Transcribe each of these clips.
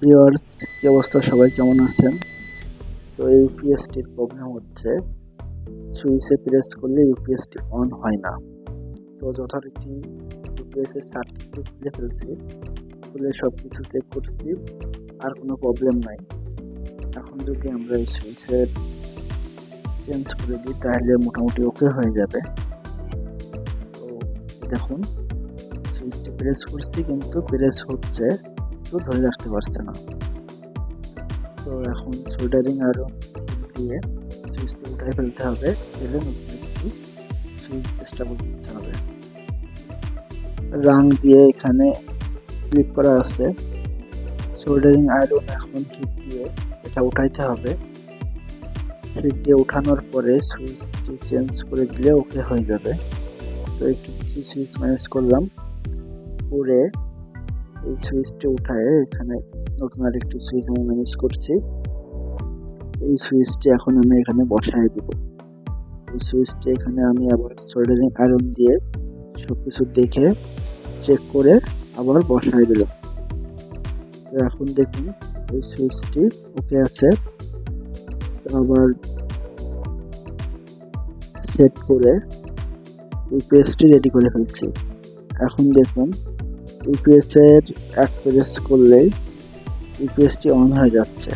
Viewers, কি অবস্থা? সবাই কেমন আছেন? তো ইউপিএসটির প্রবলেম হচ্ছে সুইচে প্রেস করলে ইউপিএসটি অন হয় না। তো যথারীতি ইউপিএস এর সার্কিটটি খুলে ফেলছি, খুলে সবকিছু চেক করছি, আর কোনো প্রবলেম নাই। এখন যদি আমরা এই সুইচের চেঞ্জ করে দিই তাহলে মোটামুটি ওকে হয়ে যাবে। তো দেখুন, সুইচটি প্রেস করছি কিন্তু প্রেস হচ্ছে, তো ধরে রাখতে পারছে না। তো এখন সোল্ডারিং আয়রন দিয়ে সুইচটা উঠাই ফেলতে হবে, ফেলে নতুন একটি সুইচ স্টেবল করতে হবে। রাং দিয়ে এখানে ক্লিক করা আছে। সোল্ডারিং আয়রন এখন হিট দিয়ে এটা উঠাইতে হবে। হিট দিয়ে উঠানোর পরে সুইচটি চেঞ্জ করে দিলে ওকে হয়ে যাবে। তো একটু বেশি সুইচ ম্যানেজ করলাম, করে এই সুইচটি উঠায় এখানে নতুন আরেকটি সুইচ আমি ম্যানেজ করছি। এই সুইচটি এখন আমি এখানে বসায় দিব। এই সুইচটি এখানে আমি আবার সোল্ডারিং আয়রন দিয়ে সবকিছু দেখে চেক করে আবার বসায় দিলাম। তো এখন দেখুন এই সুইচটি ওকে আছে। তো আবার সেট করে ইউপিএসটি রেডি করে ফেলছি। এখন দেখুন ইউপিএস এর এক প্রেস করলেই ইউপিএসটি অন হয়ে যাচ্ছে।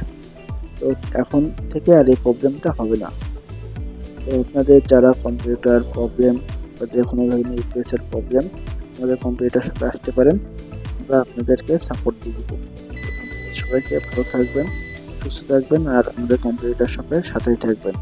তো এখন থেকে আর এই প্রবলেমটা হবে না। তো আপনাদের যারা কম্পিউটার প্রবলেম বা যে কোনো ধরনের ইউপিএস এর প্রবলেম, আমাদের কম্পিউটার সাথে আসতে পারেন, আমরা আপনাদেরকে সাপোর্ট দিয়ে দিব। সবাইকে ভালো থাকবেন, সুস্থ থাকবেন, আর আমাদের কম্পিউটার শপের সাথেই থাকবেন।